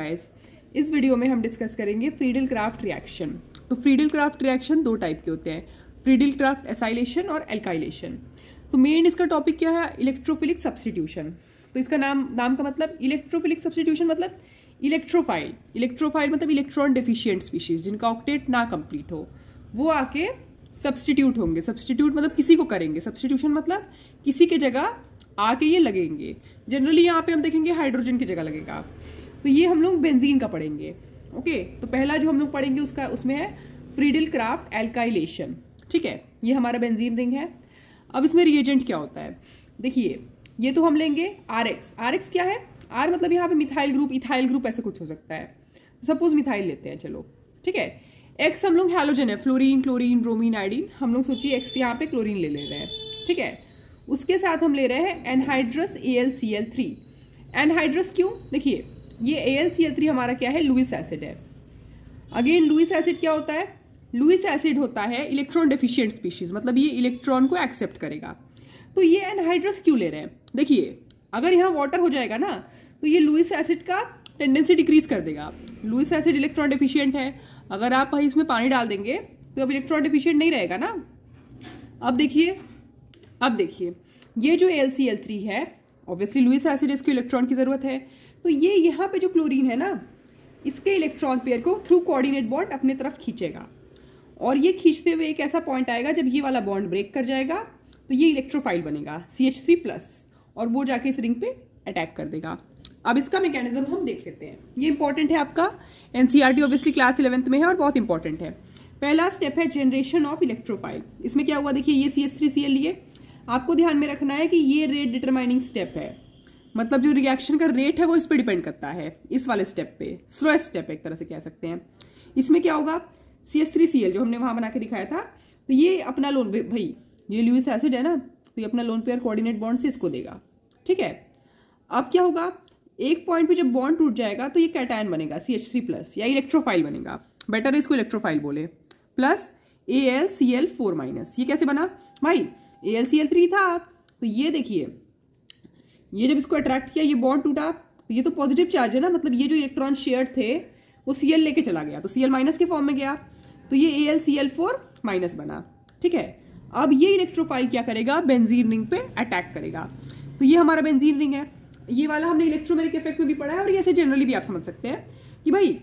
Guys, इस video में हम डिस्कस करेंगे फ्रीडल क्राफ्ट रिएक्शन। तो फ्रीडल क्राफ्ट रिएक्शन दो टाइप के होते हैं, फ्रीडल क्राफ्ट एसाइलेशन और एल्काइलेशन। तो मेन इसका टॉपिक क्या है, इलेक्ट्रोफिलिक सब्स्टिट्यूशन। तो इसका नाम का मतलब इलेक्ट्रोफिलिक सब्स्टिट्यूशन मतलब इलेक्ट्रोफाइल। इलेक्ट्रोफाइल मतलब इलेक्ट्रॉन डेफिशिएंट स्पीशीज, जिनका ऑक्टेट ना कंप्लीट हो, वो आके सब्स्टिट्यूट होंगे। सब्स्टिट्यूट मतलब किसी को करेंगे, सब्स्टिट्यूशन मतलब किसी के जगह आके ये लगेंगे। जनरली यहाँ पे हम देखेंगे हाइड्रोजन की जगह लगेगा। तो ये हम लोग बेंजीन का पढ़ेंगे। ओके, तो पहला जो हम लोग पढ़ेंगे उसमें है फ्रीडल क्राफ्ट एल्काइलेशन। ठीक है, ये हमारा बेंजीन रिंग है। अब इसमें रिएजेंट क्या होता है, देखिए ये तो हम लेंगे RX। RX क्या है, R मतलब यहाँ पे मिथाइल ग्रुप, इथाइल ग्रुप, ऐसे कुछ हो सकता है। सपोज मिथाइल लेते हैं, चलो ठीक है। X हम लोग हैलोजन है, फ्लोरीन, क्लोरीन, ब्रोमीन, आयोडीन। हम लोग सोचिए X यहाँ पे क्लोरीन ले रहे हैं। ठीक है, उसके साथ हम ले रहे हैं एनहाइड्रस AlCl3। एनहाइड्रस क्यों, देखिए ये AlCl3 हमारा क्या है, लुइस एसिड है। अगेन लुइस एसिड क्या होता है, लुइस एसिड होता है इलेक्ट्रॉन डेफिशिएंट स्पीशीज, मतलब ये इलेक्ट्रॉन को एक्सेप्ट करेगा। तो ये एनहाइड्रस क्यों ले रहे हैं, देखिए अगर यहाँ वाटर हो जाएगा ना तो ये लुइस एसिड का टेंडेंसी डिक्रीज कर देगा। लुइस एसिड इलेक्ट्रॉन डेफिशिएंट है, अगर आप इसमें पानी डाल देंगे तो अब इलेक्ट्रॉन डेफिशिएंट नहीं रहेगा ना। अब देखिए ये जो AlCl3 है, ऑब्वियसली लुइस एसिड, इसको इलेक्ट्रॉन की जरूरत है। तो ये यहाँ पे जो क्लोरीन है ना, इसके इलेक्ट्रॉन पेयर को थ्रू कोऑर्डिनेट बॉन्ड अपने तरफ खींचेगा, और ये खींचते हुए एक ऐसा पॉइंट आएगा जब ये वाला बॉन्ड ब्रेक कर जाएगा तो ये इलेक्ट्रोफाइल बनेगा CH3+, और वो जाके इस रिंग पे अटैक कर देगा। अब इसका मैकेनिज्म हम देख लेते हैं। ये इंपॉर्टेंट है, आपका NCERT ऑब्वियसली क्लास 11th में है और बहुत इंपॉर्टेंट है। पहला स्टेप है जनरेशन ऑफ इलेक्ट्रोफाइल। इसमें क्या हुआ, देखिए ये CH3Cl लिए, आपको ध्यान में रखना है कि ये रेट डिटरमाइनिंग स्टेप है, मतलब जो रिएक्शन का रेट है वो इस पे डिपेंड करता है, इस वाले स्टेप पे, स्लोएस्ट स्टेप एक तरह से कह सकते हैं। इसमें क्या होगा, CH3Cl जो हमने वहां बना के दिखाया था, तो ये अपना लोन, भाई ये लुइस एसिड है ना, तो ये अपना लोन पेयर कोऑर्डिनेट बॉन्ड से इसको देगा। ठीक है, अब क्या होगा, एक पॉइंट पे जब बॉन्ड टूट जाएगा तो ये कैटायन बनेगा CH3+, या इलेक्ट्रोफाइल बनेगा, बेटर है इसको इलेक्ट्रोफाइल बोले, प्लस AlCl4-। ये कैसे बना भाई, AlCl3 था, तो ये देखिए ये जब इसको अट्रैक्ट किया, ये बॉन्ड टूटा, तो ये तो पॉजिटिव चार्ज है ना, मतलब ये जो इलेक्ट्रॉन शेयर थे वो Cl लेके चला गया, तो Cl- के फॉर्म में गया, तो ये AlCl4- बना। ठीक है, अब ये इलेक्ट्रोफाइल क्या करेगा, बेंजीन रिंग पे अटैक करेगा। तो ये हमारा बेंजीन रिंग है। ये वाला हमने इलेक्ट्रोमेरिक इफेक्ट में भी पढ़ा है, और ये ऐसे जनरली भी आप समझ सकते हैं कि भाई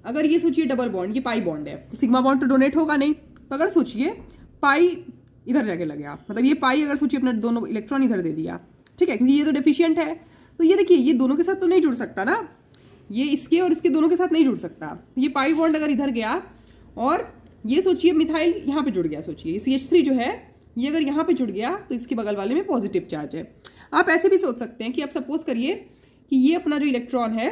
अगर ये सोचिए डबल बॉन्ड, ये पाई बॉन्ड है, तो सिग्मा बॉन्ड तो डोनेट होगा नहीं, तो अगर सोचिए पाई इधर जाके लग गया, मतलब ये पाई अगर सोचिए अपना दोनों इलेक्ट्रॉन इधर दे दिया, ठीक है, क्योंकि ये तो डेफिशिएंट है, तो ये देखिए ये दोनों के साथ तो नहीं जुड़ सकता ना, ये इसके और इसके दोनों के साथ नहीं जुड़ सकता। ये पाई बॉन्ड अगर इधर गया, और ये सोचिए मिथाइल यहाँ पे जुड़ गया, सोचिए CH3 जो है ये अगर यहाँ पे जुड़ गया तो इसके बगल वाले में पॉजिटिव चार्ज है। आप ऐसे भी सोच सकते हैं कि आप सपोज करिए कि ये अपना जो इलेक्ट्रॉन है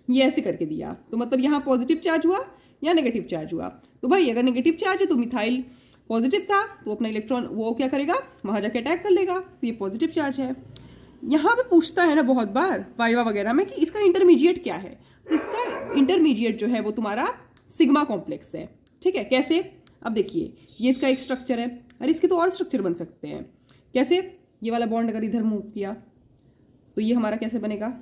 ये ऐसे करके दिया, तो मतलब यहाँ पॉजिटिव चार्ज हुआ या नेगेटिव चार्ज हुआ। तो भाई अगर नेगेटिव चार्ज है तो मिथाइल पॉजिटिव था, तो अपना इलेक्ट्रॉन वो क्या करेगा, वहां जाके अटैक कर लेगा, तो ये पॉजिटिव चार्ज है। यहाँ पे पूछता है ना बहुत बार वाइवा वगैरह में कि इसका इंटरमीडिएट क्या है, तो इसका इंटरमीडिएट जो है वो तुम्हारा सिग्मा कॉम्प्लेक्स है। ठीक है, कैसे, अब देखिए ये इसका एक स्ट्रक्चर है, और इसके तो और स्ट्रक्चर बन सकते हैं। कैसे, ये वाला बॉन्ड अगर इधर मूव किया तो ये हमारा कैसे बनेगा,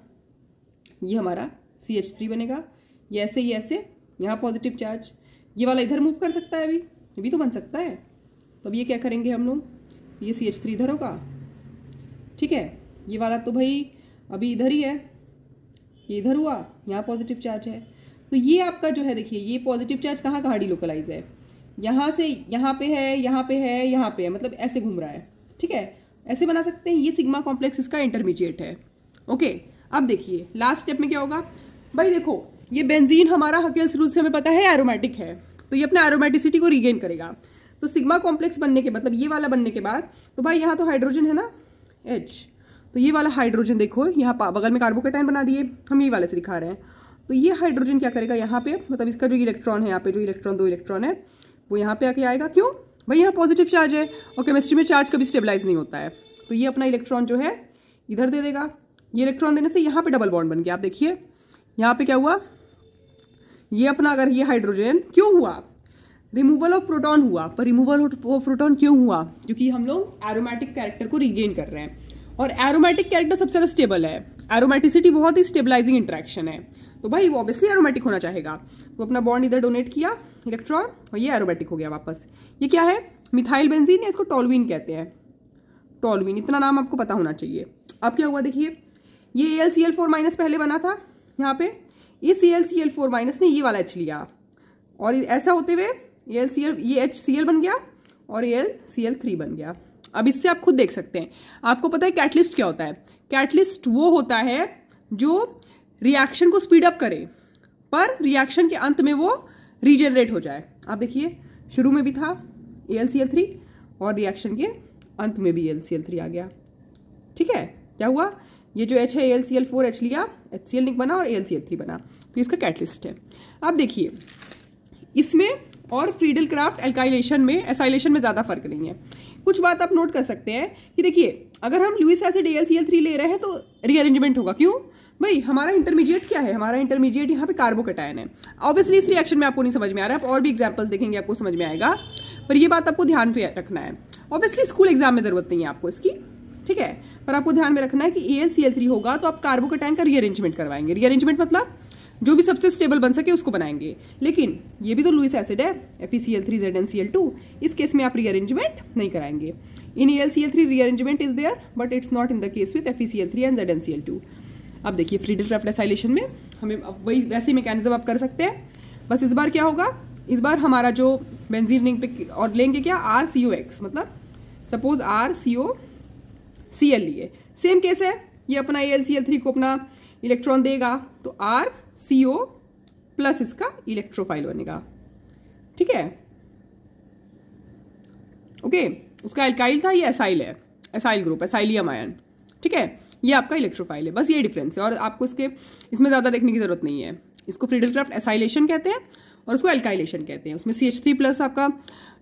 ये हमारा CH3 बनेगा, ये ऐसे यहाँ पॉजिटिव चार्ज, ये वाला इधर मूव कर सकता है, अभी ये भी तो बन सकता है। तो अब ये क्या करेंगे हम लोग, ये CH3 इधर होगा, ठीक है, ये वाला तो भाई अभी इधर ही है, ये इधर हुआ, यहाँ पॉजिटिव चार्ज है। तो ये आपका जो है, देखिए ये पॉजिटिव चार्ज कहाँ कहाँ डिलोकलाइज है, यहाँ से यहाँ पे है, यहाँ पे है, यहाँ पे है, मतलब ऐसे घूम रहा है। ठीक है, ऐसे बना सकते हैं, ये सिग्मा कॉम्प्लेक्स इसका इंटरमीडिएट है। ओके, अब देखिए लास्ट स्टेप में क्या होगा, भाई देखो ये बेंजीन हमारा हकेल्स रूल से हमें पता है एरोमेटिक है, तो ये अपना एरोमेटिसिटी को रीगेन करेगा। तो सिग्मा कॉम्प्लेक्स बनने के मतलब ये वाला बनने के बाद, तो भाई यहाँ तो हाइड्रोजन है ना H, तो ये वाला हाइड्रोजन देखो यहाँ बगल में कार्बोकेटाइन बना दिए, हम ये वाले से दिखा रहे हैं। तो ये हाइड्रोजन क्या करेगा यहाँ पे, मतलब इसका जो इलेक्ट्रॉन है, यहाँ पे जो इलेक्ट्रॉन, 2 इलेक्ट्रॉन है, वो यहाँ पे आके आएगा। क्यों भाई, यहाँ पॉजिटिव चार्ज है, और केमिस्ट्री में चार्ज कभी स्टेबलाइज नहीं होता है, तो ये अपना इलेक्ट्रॉन जो है इधर दे देगा। ये इलेक्ट्रॉन देने से यहाँ पे डबल बॉन्ड बन गया। आप देखिए यहाँ पे क्या हुआ, ये अपना अगर ये हाइड्रोजन क्यों हुआ, रिमूवल ऑफ प्रोटॉन हुआ, पर रिमूवल ऑफ प्रोटॉन क्यों हुआ, क्योंकि हम लोग एरोमेटिक कैरेक्टर को रिगेन कर रहे हैं, और एरोमेटिक कैरेक्टर सबसे ज्यादा स्टेबल है। एरोमेटिसिटी बहुत ही स्टेबलाइजिंग इंटरेक्शन है, तो भाई वो ऑब्वियसली एरोमेटिक होना चाहेगा। तो अपना बॉन्ड इधर डोनेट किया इलेक्ट्रॉन और ये एरोमेटिक हो गया वापस। ये क्या है? मिथाइल बेंजीन, या इसको टोलुइन कहते हैं। टोलुइन, इतना नाम आपको पता होना चाहिए। अब क्या हुआ देखिए, ये AlCl4- पहले बना था यहाँ पे, इस AlCl4- ने ये वाला H लिया और ऐसा होते हुए AlCl, ये HCl बन गया और AlCl3 बन गया। अब इससे आप खुद देख सकते हैं। आपको पता है कैटलिस्ट क्या होता है? कैटलिस्ट वो होता है जो रिएक्शन को स्पीड अप करे पर रिएक्शन के अंत में वो रीजनरेट हो जाए। आप देखिए शुरू में भी था AlCl3 और रिएक्शन के अंत में भी AlCl3 आ गया। ठीक है, क्या हुआ? ये जो H है AlCl4H लिया, HCl बना और AlCl3 बना, तो इसका कैटलिस्ट है। अब देखिए इसमें और फ्रीडल क्राफ्ट एल्काइलेशन में, एसाइलेशन में ज्यादा फर्क नहीं है। कुछ बात आप नोट कर सकते हैं कि देखिए अगर हम लुईस एसिड AlCl3 ले रहे हैं तो रीअरेंजमेंट होगा। क्यों भाई? हमारा इंटरमीडिएट क्या है? हमारा इंटरमीडिएट यहाँ पे कार्बोकैटायन है। ऑब्वियसली इस रिएक्शन में आपको नहीं समझ में आ रहा है, आप और भी एग्जांपल्स देखेंगे आपको समझ में आएगा, पर ये बात आपको ध्यान पे रखना है। ऑब्वियसली स्कूल एग्जाम में जरूरत नहीं है आपको इसकी, ठीक है, पर आपको ध्यान में रखना है कि AlCl3 होगा तो आप कार्बोकैटायन का रीअरेंजमेंट करवाएंगे। रीअरेंजमेंट मतलब जो भी सबसे स्टेबल बन सके उसको बनाएंगे। लेकिन ये भी तो लुईस एसिड है, FeCl3 ZnCl2, इस केस में आप रीअरेंजमेंट नहीं कराएंगे। In AlCl3 rearrangement is there but it's not in the case with FeCl3 and ZnCl2। अब देखिए फ्रीडल क्राफ्ट एसाइलेशन में हमें वही वैसे मैकेनिज्म आप कर सकते हैं, बस इस बार क्या होगा, इस बार हमारा जो बेंजीन रिंग पे और लेंगे क्या, RCOX, मतलब सपोज RCOCl लिए, सेम केस है, ये अपना AlCl3 को अपना इलेक्ट्रॉन देगा तो RCO प्लस इसका इलेक्ट्रोफाइल बनेगा। ठीक है, ओके, उसका एल्काइल था, ये एसाइल है, एसाइल ग्रुप, एसाइलियम आयन। ठीक है, ये आपका इलेक्ट्रोफाइल है, बस ये डिफरेंस है और आपको इसमें ज्यादा देखने की जरूरत नहीं है। इसको फ्रीडल क्राफ्ट एसाइलेशन कहते हैं और उसको एल्काइलेशन कहते हैं। उसमें CH3 प्लस आपका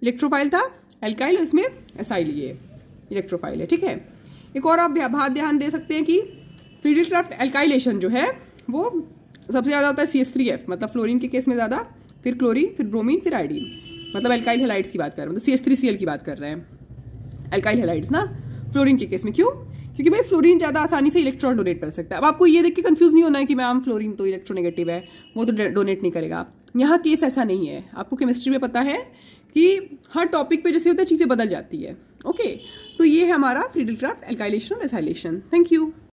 इलेक्ट्रोफाइल था, एल्काइल, और इसमें एसाइल ये इलेक्ट्रोफाइल है। ठीक है, एक और आप बात ध्यान दे सकते हैं कि फ्रीडल क्राफ्ट एल्काइलेशन जो है वो सबसे ज्यादा होता है CH3F, मतलब फ्लोरीन के केस में ज्यादा, फिर क्लोरीन, फिर ब्रोमीन, फिर आयोडीन, मतलब एल्काइल हेलाइड्स की बात कर रहे हैं, मतलब CH3Cl की बात कर रहे हैं, एल्काइल हेलाइड्स ना फ्लोरीन के केस में। क्यों? क्योंकि भाई फ्लोरीन ज्यादा आसानी से इलेक्ट्रॉन डोनेट कर सकता है। अब आपको ये देख के कंफ्यूज नहीं होना है कि मैम फ्लोरीन तो इलेक्ट्रोनेगेटिव है, वो तो डोनेट नहीं करेगा। यहाँ केस ऐसा नहीं है, आपको केमिस्ट्री में पता है कि हर टॉपिक पे जैसे होता है चीजें बदल जाती है। ओके, तो ये है हमारा फ्रीडल क्राफ्ट एल्काइलेशन और एसाइलेशन। Thank you.